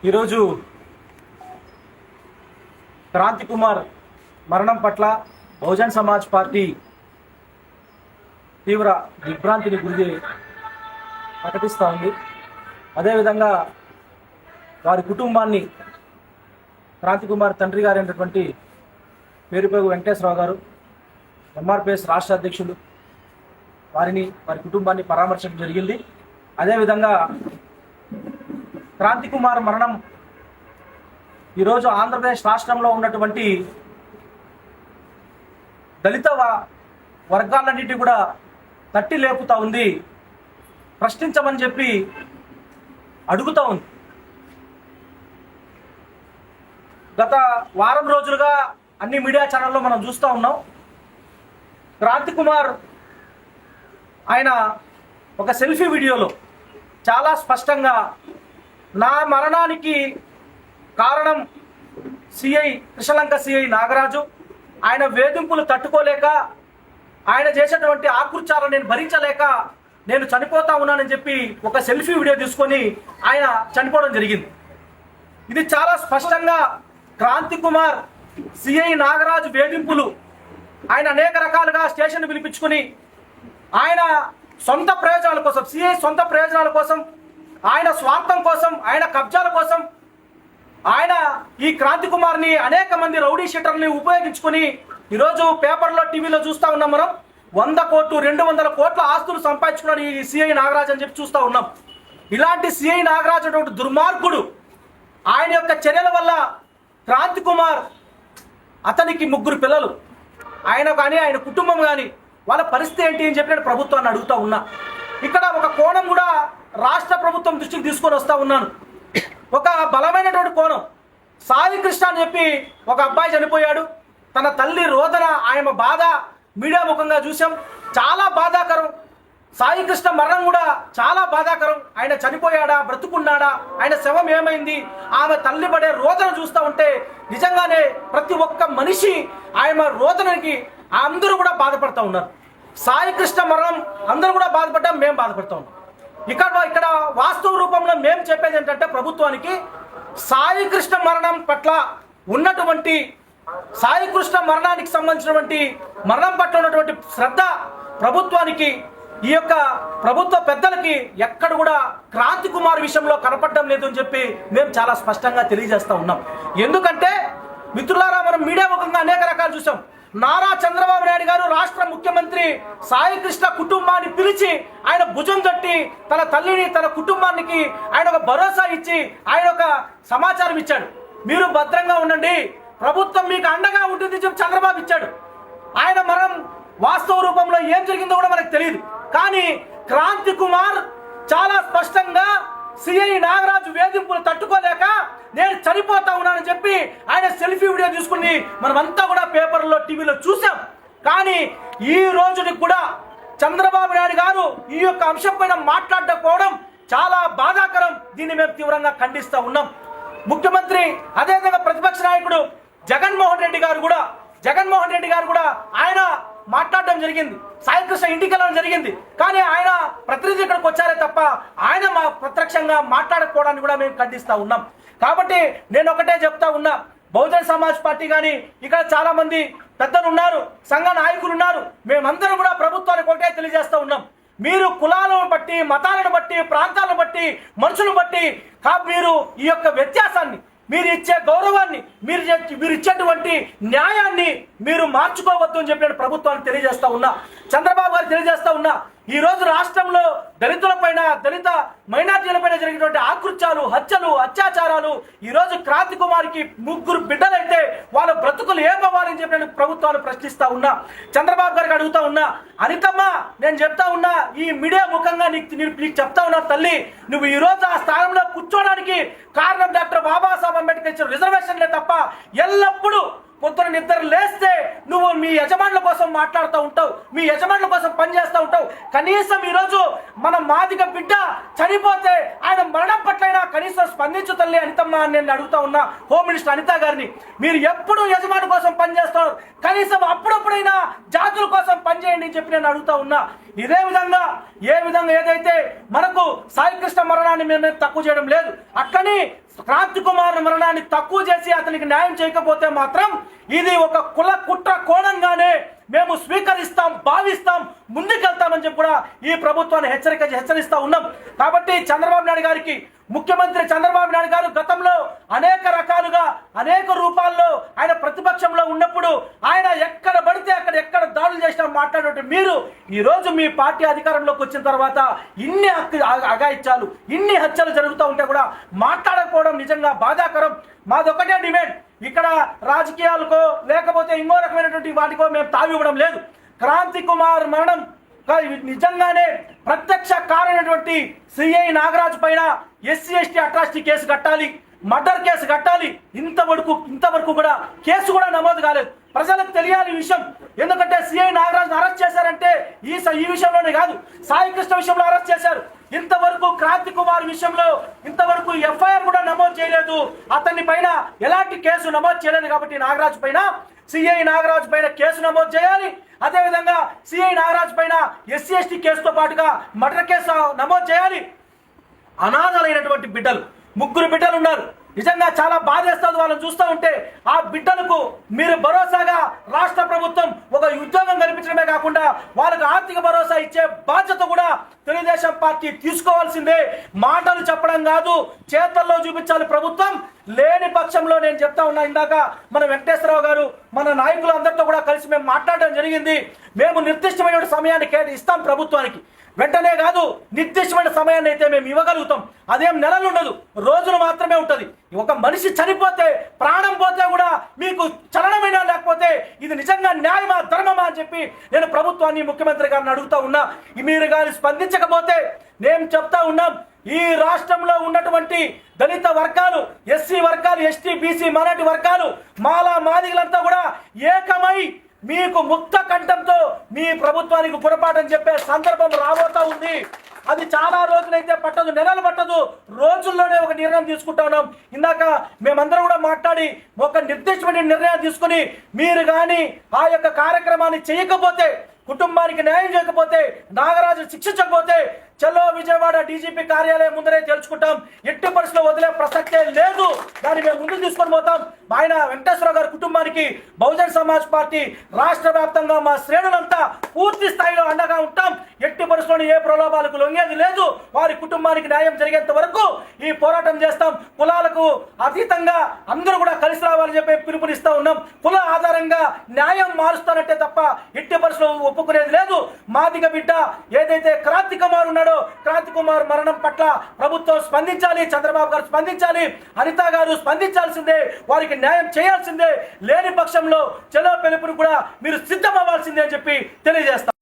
ఈరోజు క్రాంతి కుమార్ మరణం పట్ల బహుజన్ సమాజ్ పార్టీ తీవ్ర దిగ్భ్రాంతిని గురి ప్రకటిస్తూ ఉంది. అదేవిధంగా వారి కుటుంబాన్ని క్రాంతి కుమార్ తండ్రి గారు అయినటువంటి పేరుపేగు వెంకటేశ్వరరావు గారు ఎంఆర్పిఎస్ రాష్ట్ర అధ్యక్షులు వారి కుటుంబాన్ని పరామర్శించడం జరిగింది. అదేవిధంగా క్రాంతి కుమార్ మరణం ఈరోజు ఆంధ్రప్రదేశ్ రాష్ట్రంలో ఉన్నటువంటి దళిత వర్గాలన్నిటి కూడా తట్టి లేపుతా ఉంది, ప్రశ్నించమని చెప్పి అడుగుతూ ఉంది. గత వారం రోజులుగా అన్ని మీడియా ఛానల్లో మనం చూస్తూ ఉన్నాం. క్రాంతి కుమార్ ఆయన ఒక సెల్ఫీ వీడియోలో చాలా స్పష్టంగా నా మరణానికి కారణం కృష్ణలంక సిఐ నాగరాజు, ఆయన వేధింపులు తట్టుకోలేక ఆయన చేసేటువంటి ఆకృత్యాలను నేను భరించలేక నేను చనిపోతా ఉన్నానని చెప్పి ఒక సెల్ఫీ వీడియో తీసుకొని ఆయన చనిపోవడం జరిగింది. ఇది చాలా స్పష్టంగా క్రాంతి కుమార్ సిఐ నాగరాజు వేధింపులు, ఆయన అనేక రకాలుగా స్టేషన్ పిలిపించుకుని ఆయన సొంత ప్రయోజనాల కోసం, సిఐ సొంత ప్రయోజనాల కోసం, ఆయన స్వార్థం కోసం, ఆయన కబ్జాల కోసం ఆయన ఈ క్రాంతి కుమార్ని అనేక మంది రౌడీ షీటర్ని ఉపయోగించుకొని ఈరోజు పేపర్లో టీవీలో చూస్తూ ఉన్నాం. మనం 100 కోట్లు 200 కోట్ల ఆస్తులు సంపాదించుకున్నాడు ఈ సిఐ నాగరాజ్ అని చెప్పి చూస్తూ ఉన్నాం. ఇలాంటి సిఐ నాగరాజ్ అటువంటి దుర్మార్గుడు ఆయన యొక్క చర్యల వల్ల క్రాంతి కుమార్ అతనికి 3 పిల్లలు, ఆయన కానీ ఆయన కుటుంబం కానీ వాళ్ళ పరిస్థితి ఏంటి అని చెప్పి నేను ప్రభుత్వాన్ని అడుగుతూ ఉన్నా. ఇక్కడ ఒక కోణం కూడా రాష్ట్ర ప్రభుత్వం దృష్టికి తీసుకొని వస్తూ ఉన్నాను. ఒక బలమైనటువంటి కోణం, సాయి కృష్ణ అని చెప్పి ఒక అబ్బాయి చనిపోయాడు. తన తల్లి రోదన, ఆయన బాధ మీడియా ముఖంగా చూసాం. చాలా బాధాకరం. సాయి కృష్ణ మరణం కూడా చాలా బాధాకరం. ఆయన చనిపోయాడా, బ్రతుకున్నాడా, ఆయన శవం ఏమైంది, ఆమె తల్లి పడే రోదన చూస్తూ ఉంటే నిజంగానే ప్రతి ఒక్క మనిషి ఆయన రోదనకి అందరూ కూడా బాధపడుతూ ఉన్నారు. సాయి కృష్ణ మరణం అందరూ కూడా బాధపడ్డాం, మేము బాధపడుతూ ఉన్నాం. ఇక్కడ వాస్తవ రూపంలో మేము చెప్పేది ఏంటంటే ప్రభుత్వానికి సాయి కృష్ణ మరణం పట్ల ఉన్నటువంటి, సాయి కృష్ణ మరణానికి సంబంధించినటువంటి మరణం పట్ల ఉన్నటువంటి శ్రద్ధ ప్రభుత్వానికి, ఈ యొక్క ప్రభుత్వ పెద్దలకి ఎక్కడ కూడా క్రాంతి కుమార్ విషయంలో కనపడడం లేదు అని చెప్పి మేము చాలా స్పష్టంగా తెలియజేస్తూ ఉన్నాం. ఎందుకంటే మిత్రులారా, మనం మీడియా ముఖంగా అనేక రకాలు చూసాం. నారా చంద్రబాబు నాయుడు గారు రాష్ట్ర ముఖ్యమంత్రి సాయి కృష్ణ కుటుంబాన్ని పిలిచి ఆయన భుజం తట్టి తన తల్లిని, తన కుటుంబానికి ఆయన ఒక భరోసా ఇచ్చి ఆయన ఒక సమాచారం ఇచ్చాడు. మీరు భద్రంగా ఉండండి, ప్రభుత్వం మీకు అండగా ఉంటుంది చెప్పి చంద్రబాబు ఇచ్చాడు. ఆయన మరణం వాస్తవ రూపంలో ఏం జరిగిందో కూడా మనకు తెలియదు. కానీ క్రాంతి కుమార్ చాలా స్పష్టంగా సిఐ నాగరాజు వేధింపులు తట్టుకోలేక నేను చనిపోతా ఉన్నానని చెప్పి ఆయన సెల్ఫీ వీడియో తీసుకుని మనమంతా కూడా పేపర్లో టీవీలో చూసాం. కానీ ఈ రోజుకి కూడా చంద్రబాబు నాయుడు గారు ఈ యొక్క అంశం పైన మాట్లాడకపోవడం చాలా బాధాకరం. దీన్ని మేము తీవ్రంగా ఖండిస్తూ ఉన్నాం. ముఖ్యమంత్రి అదేవిధంగా ప్రతిపక్ష నాయకుడు జగన్మోహన్ రెడ్డి గారు కూడా ఆయన మాట్లాడడం జరిగింది. సాయి కృష్ణ ఇంటికి వెళ్ళడం జరిగింది. కానీ ఆయన ప్రతినిధి ఇక్కడికి వచ్చారే తప్ప ఆయన ప్రత్యక్షంగా మాట్లాడకపోవడాన్ని కూడా మేము ఖండిస్తూ ఉన్నాం. కాబట్టి నేను ఒకటే చెప్తా ఉన్నా, బహుజన్ సమాజ్ పార్టీ కానీ ఇక్కడ చాలా మంది పెద్దలు ఉన్నారు, సంఘ నాయకులు ఉన్నారు, మేమందరం కూడా ప్రభుత్వానికి ఒకటే తెలియజేస్తూ ఉన్నాం. మీరు కులాలను బట్టి, మతాలను బట్టి, ప్రాంతాలను బట్టి, మనుషులను బట్టి మీరు ఈ యొక్క వ్యత్యాసాన్ని, మీరు ఇచ్చే గౌరవాన్ని, మీరు ఇచ్చేటువంటి న్యాయాన్ని మీరు మార్చుకోవద్దు అని చెప్పి నేను ప్రభుత్వానికి తెలియజేస్తా ఉన్నా. చంద్రబాబు గారు తెలియజేస్తా ఉన్నా, ఈ రోజు రాష్ట్రంలో దళితులపైన, దళిత మైనార్టీలపైన జరిగినటువంటి ఆకృత్యాలు, హత్యలు, అత్యాచారాలు, ఈ రోజు క్రాంతి కుమార్కి 3 బిడ్డలైతే వాళ్ళ బ్రతుకులు ఏమవ్వాలని చెప్పి నేను ప్రభుత్వాన్ని ప్రశ్నిస్తా ఉన్నా. చంద్రబాబు గారికి అడుగుతా ఉన్నా, అనితమ్మ నేను చెప్తా ఉన్నా, ఈ మీడియా ముఖంగా నీకు చెప్తా ఉన్నా తల్లి, నువ్వు ఈ రోజు ఆ స్థానంలో కూర్చోడానికి కారణం డాక్టర్ బాబాసాహెబ్ అంబేద్కర్ ఇచ్చిన రిజర్వేషన్లే తప్ప ఎల్లప్పుడూ పొద్దున నిద్ర లేస్తే నువ్వు మీ యజమానుల కోసం మాట్లాడుతూ ఉంటావు, మీ యజమానుల కోసం పనిచేస్తూ ఉంటావు. కనీసం ఈరోజు మన మాదిగ బిడ్డ చనిపోతే ఆయన మరణం పట్లైనా కనీసం స్పందించు తల్లి అనితమ్మ అని నేను అడుగుతా ఉన్నా హోమ్ మినిస్టర్ అనిత గారిని. మీరు ఎప్పుడు యజమాని కోసం పనిచేస్తారు, కనీసం అప్పుడప్పుడైనా జాతుల కోసం పనిచేయండి అని చెప్పి నేను అడుగుతా ఉన్నా. ఇదే విధంగా ఏదైతే మనకు సాయి కృష్ణ మరణాన్ని మేము తక్కువ చేయడం లేదు, అట్లనే క్రాంతి కుమార్ మరణాన్ని తక్కువ చేసి అతనికి న్యాయం చేయకపోతే మాత్రం ఇది ఒక కుల కుట్ర కోణంగానే మేము స్వీకరిస్తాం, భావిస్తాం, ముందుకెళ్తామని చెప్పి కూడా ఈ ప్రభుత్వాన్ని హెచ్చరిస్తా ఉన్నాం. కాబట్టి చంద్రబాబు నాయుడు గారికి, ముఖ్యమంత్రి చంద్రబాబు నాయుడు గారు గతంలో అనేక రకాలుగా అనేక రూపాల్లో ఆయన ప్రతిపక్షంలో ఉన్నప్పుడు ఆయన ఎక్కడ పడితే ఎక్కడ దాడులు చేసినా మాట్లాడే మీరు ఈరోజు మీ పార్టీ అధికారంలోకి వచ్చిన తర్వాత ఇన్ని అఘాయిత్యాలు, ఇన్ని హత్యలు జరుగుతూ ఉంటే కూడా మాట్లాడకపోవడం నిజంగా బాధాకరం. మాదొక్కటే డిమాండ్, ఇక్కడ రాజకీయాలకో లేకపోతే ఇంకో రకమైనటువంటి వాటికో మేము తావివ్వడం లేదు. క్రాంతి కుమార్ మరణం నిజంగానే ప్రత్యక్ష కారణమైనటువంటి సిఐ నాగరాజు పైన ఎస్సీ ఎస్టీ అట్రాసిటీ కేసు కట్టాలి, మర్డర్ కేసు కట్టాలి. ఇంతవరకు కూడా కేసు కూడా నమోదు కాలేదు. ప్రజలకు తెలియాలి ఈ విషయం. ఎందుకంటే సిఐ నాగరాజును అరెస్ట్ చేశారంటే ఈ విషయంలోనే కాదు, సాయి కృష్ణ విషయంలో అరెస్ట్ చేశారు. ఇంతవరకు క్రాంతి కుమార్ విషయంలో ఇంతవరకు ఎఫ్ఐఆర్ కూడా నమోదు చేయలేదు. అతని పైన ఎలాంటి కేసు నమోదు చేయలేదు. కాబట్టి నాగరాజు పైన, సిఐ నాగరాజు పైన కేసు నమోదు చేయాలి. అదేవిధంగా సిఐ నాగరాజు పైన ఎస్సీ ఎస్టీ కేసుతో పాటుగా మర్డర్ కేసు నమోదు చేయాలి. అనాథలైనటువంటి బిడ్డలు, 3 బిడ్డలు ఉన్నారు. నిజంగా చాలా బాధేస్తుంది వాళ్ళని చూస్తూ ఉంటే. ఆ బిడ్డలకు మీరు భరోసాగా రాష్ట్ర ప్రభుత్వం ఒక ఉద్యోగం కల్పించడమే కాకుండా వాళ్ళకు ఆర్థిక భరోసా ఇచ్చే బాధ్యత కూడా తెలుగుదేశం పార్టీ తీసుకోవాల్సిందే. మాటలు చెప్పడం కాదు, చేతల్లో చూపించాలి ప్రభుత్వం. లేని పక్షంలో నేను చెప్తా ఉన్నా, ఇందాక మన వెంకటేశ్వరరావు గారు మన నాయకులు అందరితో కూడా కలిసి మేము మాట్లాడడం జరిగింది. మేము నిర్దిష్టమైన సమయాన్ని ఇస్తాం ప్రభుత్వానికి. వెంటనే కాదు, నిర్దిష్టమైన సమయాన్ని అయితే మేము ఇవ్వగలుగుతాం. అదేం నెలలు ఉండదు, రోజులు మాత్రమే ఉంటుంది. ఒక మనిషి చనిపోతే, ప్రాణం పోతే కూడా మీకు చలనమైన లేకపోతే ఇది నిజంగా న్యాయమా, ధర్మమా అని చెప్పి నేను ప్రభుత్వాన్ని, ముఖ్యమంత్రి గారిని అడుగుతా ఉన్నా. మీరు కానీ స్పందించకపోతే నేను చెప్తా ఉన్నాం, ఈ రాష్ట్రంలో ఉన్నటువంటి దళిత వర్గాలు, ఎస్సీ వర్గాలు, ఎస్టీ, బీసీ, మైనారిటీ వర్గాలు, మాలా మాదిగలంతా కూడా ఏకమై మీకు ముక్త కంఠంతో మీ ప్రభుత్వానికి గుణపాఠం చెప్పే సందర్భం రాబోతా ఉంది. అది చాలా రోజులైతే పట్టదు, నెలలు పట్టదు, రోజుల్లోనే ఒక నిర్ణయం తీసుకుంటా ఉన్నాం. ఇందాక మేమందరం కూడా మాట్లాడి ఒక నిర్దిష్టమైన నిర్ణయం తీసుకుని మీరు కానీ ఆ యొక్క కార్యక్రమాన్ని చేయకపోతే, కుటుంబానికి న్యాయం చేయకపోతే, నాగరాజు శిక్షించకపోతే చలో విజయవాడ డీజీపీ కార్యాలయం ముందరే తెలుసుకుంటాం. ఎట్టి పరిస్థితిలో వదిలే ప్రసక్తే లేదు. దాన్ని మేము ముందుకు తీసుకొని పోతాం. ఆయన వెంకటేశ్వరరావు గారి కుటుంబానికి బహుజన్ సమాజ్ పార్టీ రాష్ట్ర వ్యాప్తంగా మా శ్రేణులంతా పూర్తి స్థాయిలో అండగా ఉంటాం. ఎట్టి పరిస్థితుల్లో ఏ ప్రలోభాలకు లొంగేది లేదు. వారి కుటుంబానికి న్యాయం జరిగేంత వరకు ఈ పోరాటం చేస్తాం. కులాలకు అతీతంగా అందరూ కూడా కలిసి రావాలని చెప్పి పిలుపునిస్తా ఉన్నాం. కుల ఆధారంగా న్యాయం మారుస్తానంటే తప్ప ఎట్టి పరిస్థితుల్లో ఒప్పుకునేది లేదు. మాదిగ బిడ్డ ఏదైతే క్రాంతి కుమార్ ఉన్నాడో, క్రాంతి కుమార్ మరణం పట్ల ప్రభుత్వం స్పందించాలి, చంద్రబాబు గారు స్పందించాలి, అనిత గారు స్పందించాల్సిందే, వారికి న్యాయం చేయాల్సిందే. లేని పక్షంలో చలో పిలుపును కూడా మీరు సిద్ధం అవ్వాల్సిందే అని చెప్పి తెలియజేస్తాం.